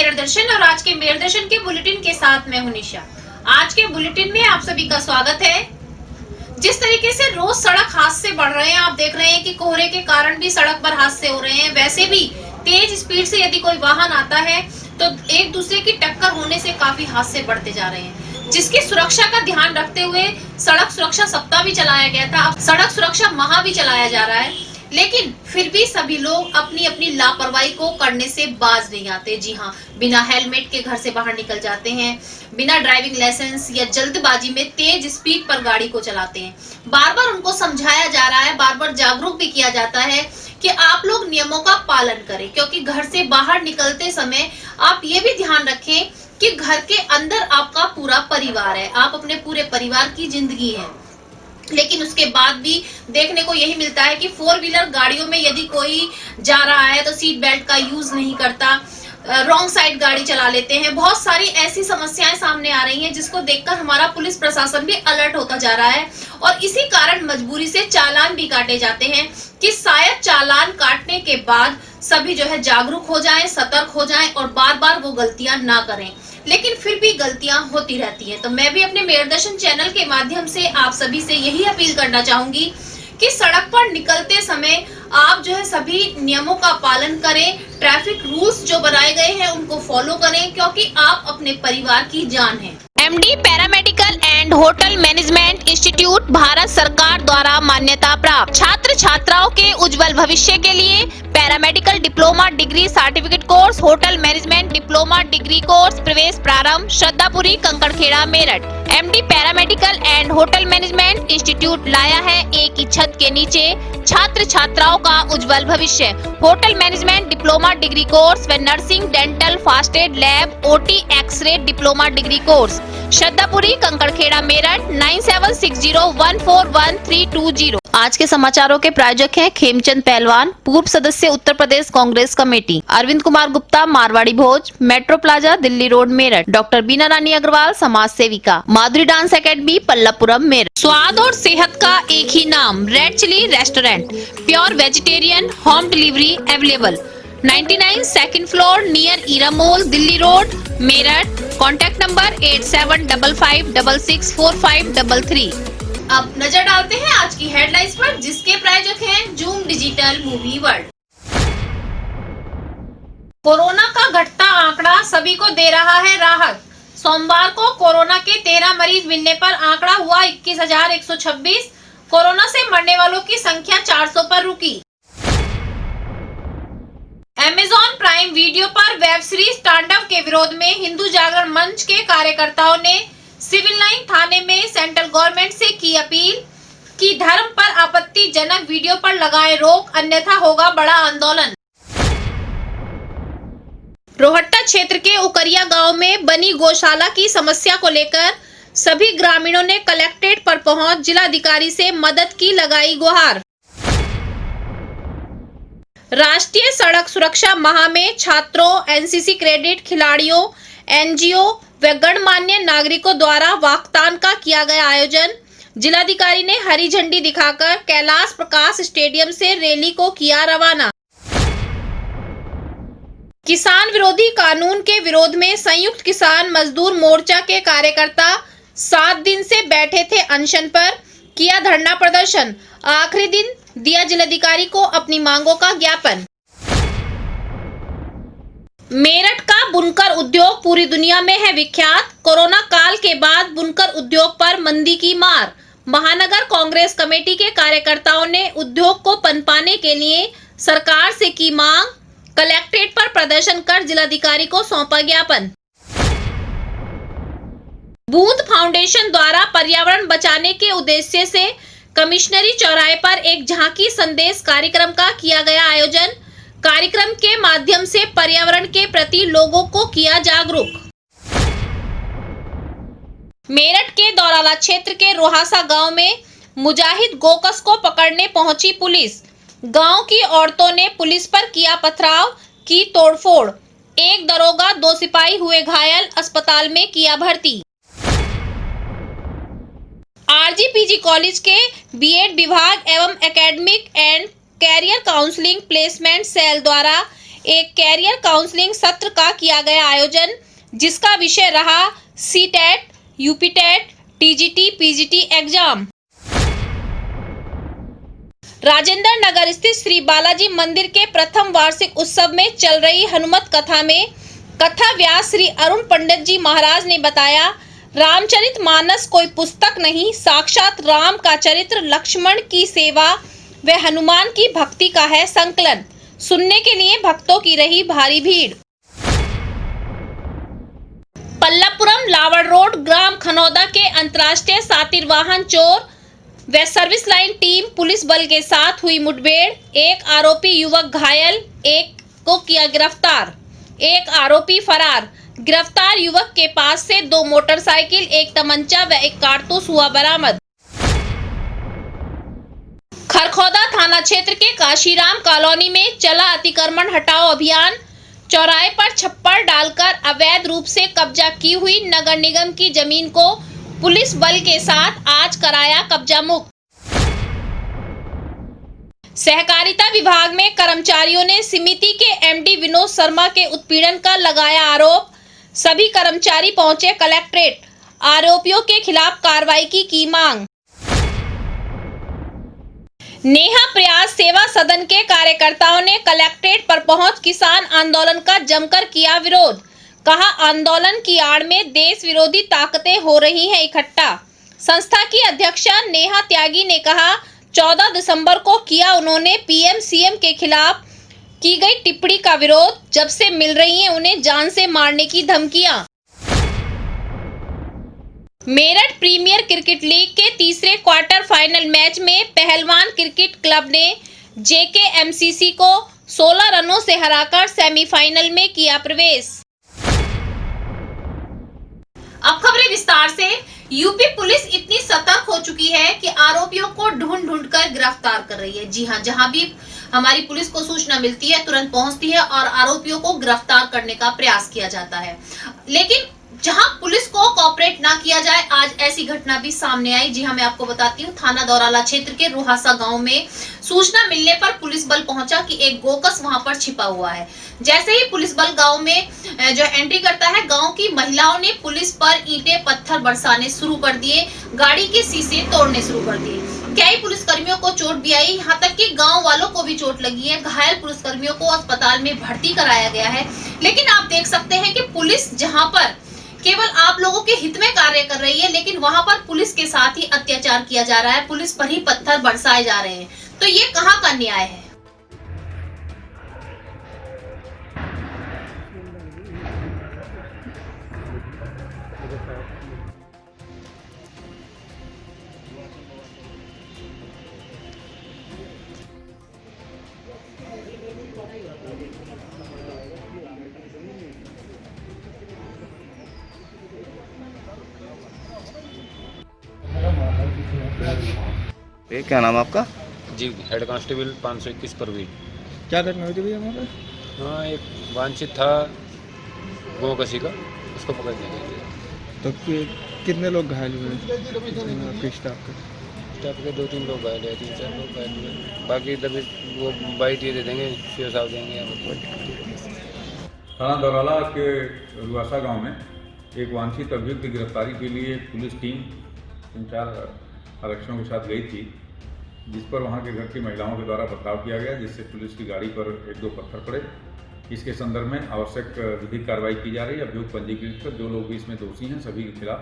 मेरठ दर्शन और आज के मेरठ दर्शन के बुलेटिन के साथ मैं हूं निशा। आज के बुलेटिन में आप सभी का स्वागत है। जिस तरीके से रोज सड़क हादसे बढ़ रहे हैं, आप देख रहे हैं कि कोहरे के कारण भी सड़क पर हादसे हो रहे हैं। वैसे भी तेज स्पीड से यदि कोई वाहन आता है तो एक दूसरे की टक्कर होने से काफी हादसे बढ़ते जा रहे हैं, जिसकी सुरक्षा का ध्यान रखते हुए सड़क सुरक्षा सप्ताह भी चलाया गया था। अब सड़क सुरक्षा माह भी चलाया जा रहा है, लेकिन फिर भी सभी लोग अपनी अपनी लापरवाही को करने से बाज नहीं आते। जी हाँ, बिना हेलमेट के घर से बाहर निकल जाते हैं, बिना ड्राइविंग लाइसेंस या जल्दबाजी में तेज स्पीड पर गाड़ी को चलाते हैं। बार बार उनको समझाया जा रहा है, बार बार जागरूक भी किया जाता है कि आप लोग नियमों का पालन करें, क्योंकि घर से बाहर निकलते समय आप ये भी ध्यान रखें कि घर के अंदर आपका पूरा परिवार है, आप अपने पूरे परिवार की जिंदगी है। लेकिन उसके बाद भी देखने को यही मिलता है कि फोर व्हीलर गाड़ियों में यदि कोई जा रहा है तो सीट बेल्ट का यूज नहीं करता, रॉन्ग साइड गाड़ी चला लेते हैं। बहुत सारी ऐसी समस्याएं सामने आ रही हैं, जिसको देखकर हमारा पुलिस प्रशासन भी अलर्ट होता जा रहा है और इसी कारण मजबूरी से चालान भी काटे जाते हैं कि शायद चालान काटने के बाद सभी जो है जागरूक हो जाएं, सतर्क हो जाएं और बार बार वो गलतियां ना करें। लेकिन फिर भी गलतियां होती रहती हैं। तो मैं भी अपने मेरठ दर्शन चैनल के माध्यम से आप सभी से यही अपील करना चाहूंगी कि सड़क पर निकलते समय आप जो है सभी नियमों का पालन करें, ट्रैफिक रूल्स जो बनाए गए हैं उनको फॉलो करें, क्योंकि आप अपने परिवार की जान हैं। MD paramedical and hotel management institute Bharat सरकार द्वारा मान्यता प्राप्त। छात्र छात्राओं के उज्जवल भविष्य के लिए paramedical diploma degree certificate course, hotel management diploma degree course प्रवेश प्रारंभ। Shraddhapuri, Kankarkheda, Meerut. MD paramedical and hotel management institute लाया है एक ही छत के नीचे छात्र छात्राओं का उज्जवल भविष्य। Hotel management diploma degree course व nursing, dental, fast aid, lab, OT, X-ray diploma degree course. Shraddhapuri, Kankarkheda, Meerut. 9760141320। आज के समाचारों के प्रायोजक हैं खेमचंद पहलवान, पूर्व सदस्य Uttar Pradesh Congress committee. Arvind Kumar Gupta, Marwari Bhoj, metro plaza, Delhi road, Meerut. Doctor Bina Rani Agarwal, समाज सेविका। Madhuri dance academy, Pallavpuram, Meerut. स्वाद और सेहत का एक ही नाम, red chilli restaurant. Pure vegetarian, home delivery available. 99 second floor near Era mall, Delhi road, Meerut. Contact number 8755664533। अब नजर डालते हैं आज की हेडलाइंस पर, जिसके प्रायोजक हैं zoom digital movie world. Corona का घटता आंकड़ा सभी को दे रहा है राहत। सोमवार को कोरोना के 13 मरीज मिलने पर आंकड़ा हुआ 21,126। कोरोना से मरने वालों की संख्या 400 पर रुकी। अमेज़न प्राइम वीडियो पर वेब सीरीज तांडव के विरोध में हिंदू जागरण मंच के कार्यकर्ताओं ने सिविल लाइन थाने में सेंट्रल गवर्नमेंट से की अपील कि धर्म पर आपत्तिजनक वीडियो पर लगाए रोक, अन्यथा होगा बड़ा आंदोलन। रोहट्टा क्षेत्र के उकरिया गांव में बनी गौशाला की समस्या को लेकर सभी ग्रामीणों ने कलेक्ट्रेट पर पहुंच जिलाधिकारी से मदद की लगाई गुहार। राष्ट्रीय सड़क सुरक्षा माह में छात्रों, एनसीसी क्रेडिट खिलाड़ियों, एनजीओ व गणमान्य नागरिकों द्वारा वाकथान का किया गया आयोजन। जिलाधिकारी ने हरी झंडी दिखाकर कैलाश प्रकाश स्टेडियम से रैली को किया रवाना। किसान विरोधी कानून के विरोध में संयुक्त किसान मजदूर मोर्चा के कार्यकर्ता 7 दिन से बैठे थे अनशन पर, किया धरना प्रदर्शन। आखिरी दिन दिया जिलाधिकारी को अपनी मांगों का ज्ञापन। मेरठ का बुनकर उद्योग पूरी दुनिया में है विख्यात। कोरोना काल के बाद बुनकर उद्योग पर मंदी की मार। महानगर कांग्रेस कमेटी के कार्यकर्ताओं ने उद्योग को पनपाने के लिए सरकार से की मांग। कलेक्ट्रेट पर प्रदर्शन कर जिलाधिकारी को सौंपा ज्ञापन। बूंद फाउंडेशन द्वारा पर्यावरण बचाने के उद्देश्य से कमिश्नरी चौराहे पर एक झांकी संदेश कार्यक्रम का किया गया आयोजन। कार्यक्रम के माध्यम से पर्यावरण के प्रति लोगों को किया जागरूक। मेरठ के दौराला क्षेत्र के रोहासा गांव में मुजाहिद गोकस को पकड़ने पहुंची पुलिस। गांव की औरतों ने पुलिस पर किया पथराव, की तोड़फोड़। एक दरोगा, 2 सिपाही हुए घायल, अस्पताल में किया भर्ती। आरजीपीजी कॉलेज के बीएड विभाग एवं academic and career counselling placement cell द्वारा एक कैरियर काउंसलिंग सत्र का किया गया आयोजन, जिसका विषय रहा CTET, UPTET, TGT, PGT exam. Rajendra Nagar स्थित श्री बालाजी मंदिर के प्रथम वार्षिक उत्सव में चल रही हनुमत कथा में कथा व्यास श्री अरुण पंडित जी महाराज ने बताया, रामचरितमानस कोई पुस्तक नहीं, साक्षात राम का चरित्र, लक्ष्मण की सेवा व हनुमान की भक्ति का है संकलन। सुनने के लिए भक्तों की रही भारी भीड़। पल्लवपुरम लावड़ रोड ग्राम खनौदा के अंतर्राष्ट्रीय सातिर वाहन चोर व सर्विस लाइन टीम पुलिस बल के साथ हुई मुठभेड़। एक आरोपी युवक घायल, एक को किया गिरफ्तार, एक आरोपी फरार। गिरफ्तार युवक के पास से 2 मोटरसाइकिल, 1 तमंचा व 1 कारतूस हुआ बरामद। खरखौदा थाना क्षेत्र के काशीराम कॉलोनी में चला अतिक्रमण हटाओ अभियान। चौराहे पर छप्पर डालकर अवैध रूप से कब्जा की हुई नगर निगम की जमीन को पुलिस बल के साथ आज कराया कब्जा मुक्त। सहकारिता विभाग में कर्मचारियों ने समिति के एमडी विनोद शर्मा के उत्पीड़न का लगाया आरोप। सभी कर्मचारी पहुंचे कलेक्ट्रेट, आरोपियों के खिलाफ कार्रवाई की मांग। नेहा प्रयास सेवा सदन के कार्यकर्ताओं ने कलेक्ट्रेट पर पहुंच किसान आंदोलन का जमकर किया विरोध। कहा, आंदोलन की आड़ में देश विरोधी ताकतें हो रही हैं इकट्ठा। संस्था की अध्यक्षा नेहा त्यागी ने कहा, 14 दिसंबर को किया उन्होंने पीएम सीएम के खिलाफ की गई टिप्पणी का विरोध। जब से मिल रही हैं उन्हें जान से मारने की धमकियां। मेरठ प्रीमियर क्रिकेट लीग के तीसरे क्वार्टर फाइनल मैच में पहलवान क्रिकेट क्लब ने जेकेएमसीसी को 16 रनों से हराकर सेमीफाइनल में किया प्रवेश। अब खबरें विस्तार से। यूपी पुलिस इतनी सतर्क हो चुकी है कि आरोपियों को ढूंढ कर गिरफ्तार कर रही है। जी हां, जहां भी हमारी पुलिस को सूचना मिलती है तुरंत पहुंचती है और आरोपियों को गिरफ्तार करने का प्रयास किया जाता है। लेकिन जहां पुलिस को कोऑपरेट ना किया जाए, आज ऐसी घटना भी सामने आई। जी हां, मैं आपको बताती हूं, थाना दौराला क्षेत्र के रोहासा गांव में सूचना मिलने पर पुलिस बल पहुंचा कि एक गोकस वहां पर छिपा हुआ है। जैसे ही पुलिस बल गांव में जो एंट्री करता है, गांव की महिलाओं ने पुलिस पर ईंटें पत्थर बरसाने शुरू कर दिए, गाड़ी के शीशे तोड़ने शुरू कर दिए। कई पुलिसकर्मियों को चोट भी आई, यहाँ तक कि गांव वालों को भी चोट लगी है। घायल पुलिसकर्मियों को अस्पताल में भर्ती कराया गया है। लेकिन आप देख सकते हैं कि पुलिस जहां पर केवल आप लोगों के हित में कार्य कर रही है, लेकिन वहां पर पुलिस के साथ ही अत्याचार किया जा रहा है, पुलिस पर ही पत्थर बरसाए जा रहे हैं। तो ये कहां का न्याय है? क्या नाम आपका? जी, हेड कांस्टेबल 521 परवीन। क्या घटना हुई थी भैया वहाँ पे? हाँ, एक वांछित था गोकसी का, उसको पकड़ने गए थे। तो कितने लोग घायल हुए आपके स्टाफ के? 2-3 लोग घायल है, 3-4 लोग घायल हुए। बाकी इधर वो बाइट ये दे देंगे, सीओ साहब देंगे। थाना दौराला के रुआसा गांव में एक वांछित अभियुक्त की गिरफ्तारी के लिए पुलिस टीम 3-4 आरक्षकों के साथ गई थी, जिस पर वहां के घर की महिलाओं के द्वारा बर्ताव किया गया, जिससे पुलिस की गाड़ी पर 1-2 पत्थर पड़े। इसके संदर्भ में आवश्यक विधिक कार्रवाई की जा रही है। अभियुक्त पंजीकृत कर जो लोग भी इसमें दोषी हैं सभी के खिलाफ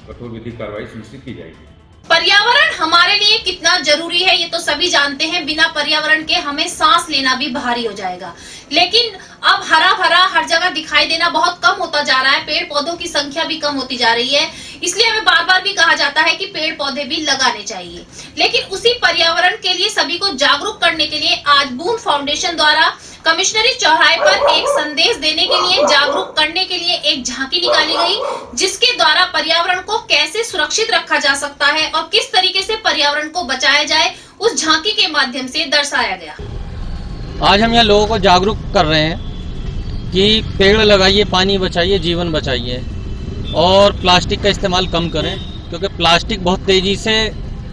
कठोर विधिक कार्रवाई सुनिश्चित की जाएगी। पर्यावरण हमारे लिए कितना जरूरी है ये तो सभी जानते हैं। बिना पर्यावरण के हमें सांस लेना भी भारी हो जाएगा। लेकिन अब हरा भरा हर जगह दिखाई देना बहुत कम होता जा रहा है, पेड़ पौधों की संख्या भी कम होती जा रही है। इसलिए हमें बार बार भी कहा जाता है कि पेड़ पौधे भी लगाने चाहिए। लेकिन उसी पर्यावरण के लिए सभी को जागरूक करने के लिए आज बूंद फाउंडेशन द्वारा कमिश्नरी चौराहे पर एक संदेश देने के लिए, जागरूक करने के लिए एक झांकी निकाली गई, जिसके द्वारा पर्यावरण को कैसे सुरक्षित रखा जा सकता है और किस तरीके से पर्यावरण को बचाया जाए, उस झांकी के माध्यम से दर्शाया गया। आज हम यहाँ लोगों को जागरूक कर रहे हैं कि पेड़ लगाइए, पानी बचाइए, जीवन बचाइए और प्लास्टिक का इस्तेमाल कम करें, क्योंकि प्लास्टिक बहुत तेजी से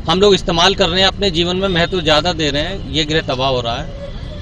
हम लोग इस्तेमाल कर रहे हैं, अपने जीवन में महत्व ज़्यादा दे रहे हैं, ये ग्रह तबाह हो रहा है।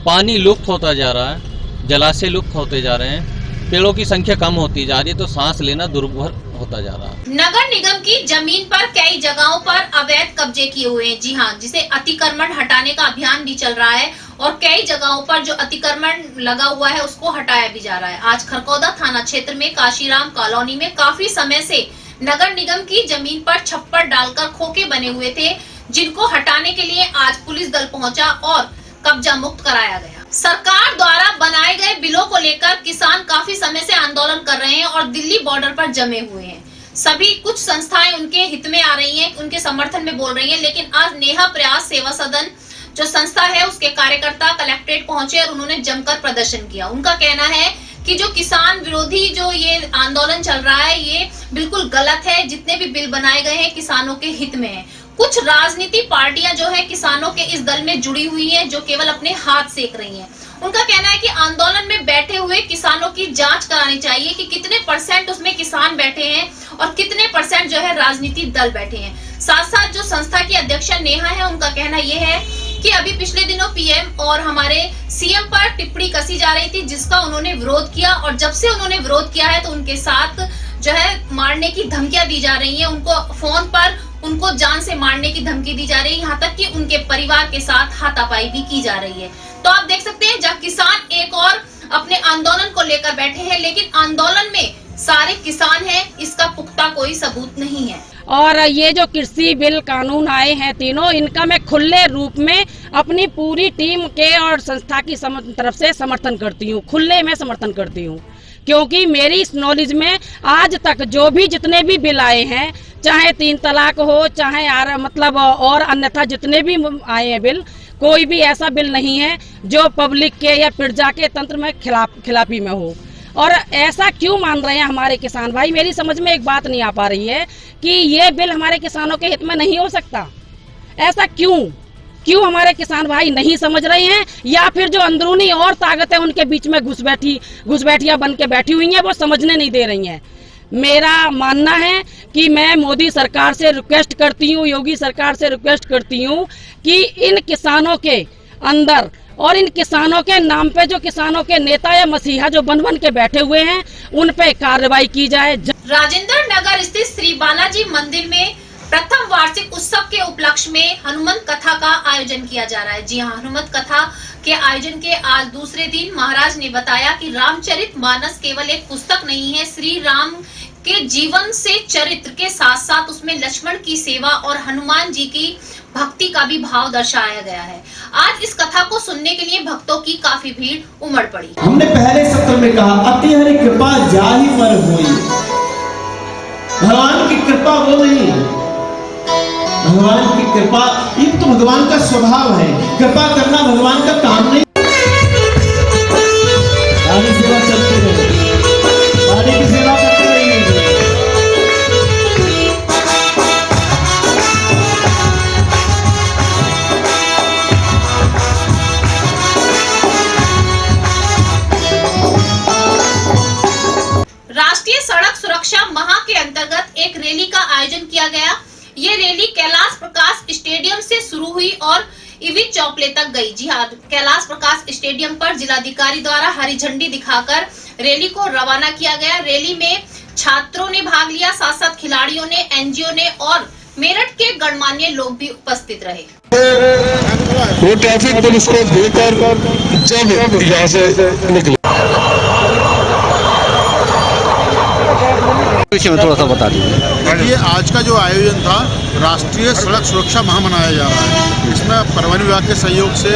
पानी लुप्त होता जा रहा है, जलाशय लुप्त होते जा रहे हैं, पेड़ों की संख्या कम होती जा रही है, तो सांस लेना दुर्भर होता जा रहा है। नगर निगम की जमीन पर कई जगहों पर अवैध कब्जे किए हुए हैं। जी हाँ, जिसे अतिक्रमण हटाने का अभियान भी चल रहा है और कई जगहों पर जो अतिक्रमण लगा हुआ है उसको हटाया भी जा रहा है। आज खरकौदा थाना क्षेत्र में काशीराम कॉलोनी में काफी समय से नगर निगम की जमीन पर छप्पर डालकर खोखे बने हुए थे, जिनको हटाने के लिए आज पुलिस दल पहुंचा और कब्जा मुक्त कराया गया। सरकार द्वारा बनाए गए बिलों को लेकर किसान काफी समय से आंदोलन कर रहे हैं और दिल्ली बॉर्डर पर जमे हुए हैं। सभी कुछ संस्थाएं उनके हित में आ रही हैं, उनके समर्थन में बोल रही हैं, लेकिन आज नेहा प्रयास सेवा सदन जो संस्था है उसके कार्यकर्ता कलेक्ट्रेट पहुंचे और उन्होंने जमकर प्रदर्शन किया। उनका कहना है कि जो किसान विरोधी जो ये आंदोलन चल रहा है ये बिल्कुल गलत है। जितने भी बिल बनाए गए हैं किसानों के हित में है। कुछ राजनीति पार्टियां जो है किसानों के इस दल में जुड़ी हुई हैं, जो केवल अपने हाथ सेक रही हैं। उनका कहना है कि आंदोलन में बैठे हुए किसानों की जांच करानी चाहिए कि कितने % उसमें किसान बैठे हैं और कितने % जो है राजनीतिक दल बैठे हैं। साथ साथ जो संस्था की अध्यक्ष नेहा है, उनका कहना यह है कि अभी पिछले दिनों पीएम और हमारे सीएम पर टिप्पणी कसी जा रही थी, जिसका उन्होंने विरोध किया और जब से उन्होंने विरोध किया है तो उनके साथ जो है मारने की धमकियां दी जा रही हैं। उनको फोन पर उनको जान से मारने की धमकी दी जा रही है, यहाँ तक कि उनके परिवार के साथ हाथापाई भी की जा रही है। तो आप देख सकते हैं जब किसान एक और अपने आंदोलन को लेकर बैठे हैं, लेकिन आंदोलन में सारे किसान हैं, इसका पुख्ता कोई सबूत नहीं है। और ये जो कृषि बिल कानून आए हैं तीनों, इनका मैं खुले रूप में अपनी पूरी टीम के और संस्था की तरफ से समर्थन करती हूँ, खुले में समर्थन करती हूँ। क्योंकि मेरी इस नॉलेज में आज तक जो भी जितने भी बिल आए हैं, चाहे 3 तलाक हो, चाहे और अन्यथा जितने भी आए हैं बिल, कोई भी ऐसा बिल नहीं है जो पब्लिक के या प्रजा के तंत्र में खिलाफी में हो। और ऐसा क्यों मान रहे हैं हमारे किसान भाई, मेरी समझ में एक बात नहीं आ पा रही है कि ये बिल हमारे किसानों के हित में नहीं हो सकता। ऐसा क्यों हमारे किसान भाई नहीं समझ रहे हैं, या फिर जो अंदरूनी और ताकतें उनके बीच में घुसबैठियां बन के बैठी हुई हैं, वो समझने नहीं दे रही हैं। मेरा मानना है कि मैं मोदी सरकार से रिक्वेस्ट करती हूँ, योगी सरकार से रिक्वेस्ट करती हूँ कि इन किसानों के अंदर और इन किसानों के नाम पे जो किसानों के नेता या मसीहा जो बन के बैठे हुए हैं, उन पे कार्रवाई की जाए। राजेंद्र नगर स्थित श्री बालाजी मंदिर में प्रथम वार्षिक उत्सव के उपलक्ष्य में हनुमत कथा का आयोजन किया जा रहा है। जी हाँ, हनुमत कथा के आयोजन के आज दूसरे दिन महाराज ने बताया कि रामचरितमानस केवल एक पुस्तक नहीं है, श्री राम के जीवन से चरित्र के साथ साथ उसमें लक्ष्मण की सेवा और हनुमान जी की भक्ति का भी भाव दर्शाया गया है। आज इस कथा को सुनने के लिए भक्तों की काफी भीड़ उमड़ पड़ी। हमने पहले सत्र में कहा, अति हरि कृपा जाहि पर होई। भगवान की कृपा वो नहीं है, भगवान की कृपा ये तो भगवान का स्वभाव है। कृपा करना भगवान का काम नहीं। आगे सेवा चलती रहे, आगे की सेवा करते रहिए। राष्ट्रीय सड़क सुरक्षा माह के अंतर्गत एक रैली का आयोजन किया गया। ये रैली कैलाश प्रकाश स्टेडियम से शुरू हुई और ईवी चौपले तक गई। जी हाँ, कैलाश प्रकाश स्टेडियम पर जिलाधिकारी द्वारा हरी झंडी दिखाकर रैली को रवाना किया गया। रैली में छात्रों ने भाग लिया, साथ साथ खिलाड़ियों ने, एनजीओ ने और मेरठ के गणमान्य लोग भी उपस्थित रहे। वो ट्रैफिक पुलिस को देकर जब यहाँ से निकले, विषय में थोड़ा सा बता दीजिए। ये आज का जो आयोजन था, राष्ट्रीय सड़क सुरक्षा माह मनाया जा रहा है। इसमें परिवहन विभाग के सहयोग से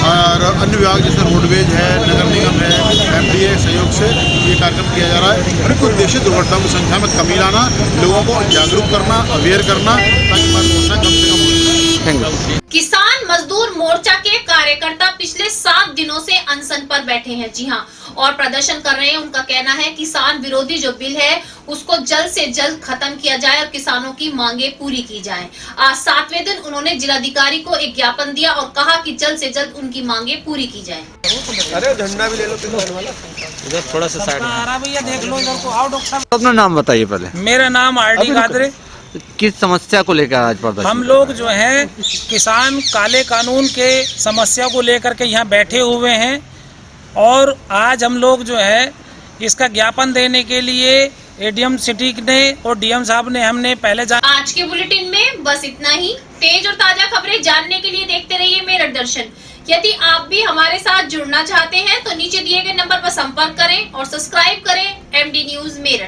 और अन्य विभाग जैसे रोडवेज है, नगर निगम है, MDA सहयोग से ये कार्यक्रम किया जा रहा है। और एक उद्देश्य दुर्घटनाओं की संख्या में कमी लाना, लोगों को जागरूक करना, अवेयर करना, ताकि दुर्घटना कम से कम हो। किसान मजदूर मोर्चा के कार्यकर्ता पिछले 7 दिनों से अनशन पर बैठे हैं। जी हाँ, और प्रदर्शन कर रहे हैं। उनका कहना है किसान विरोधी जो बिल है उसको जल्द से जल्द खत्म किया जाए और किसानों की मांगे पूरी की जाए। आज 7वें दिन उन्होंने जिलाधिकारी को एक ज्ञापन दिया और कहा कि जल्द से जल्द उनकी मांगे पूरी की जाए। अरे झंडा भी ले लो इधर थोड़ा सा साइड में भैया देख लो इधर को। आओ डॉक्टर साहब, अपना नाम बताइए पहले। मेरा नाम RD गादरे, किस समस्या को लेकर आज प्रदर्शन? हम लोग जो हैं किसान काले कानून के समस्या को लेकर के यहाँ बैठे हुए हैं और आज हम लोग जो है इसका ज्ञापन देने के लिए एडीएम सिटी ने और डीएम साहब ने हमने पहले आज के बुलेटिन में बस इतना ही। तेज और ताजा खबरें जानने के लिए देखते रहिए मेरठ दर्शन। यदि आप भी हमारे साथ जुड़ना चाहते हैं तो नीचे दिए गए नंबर पर संपर्क करें और सब्सक्राइब करें एमडी न्यूज मेरठ।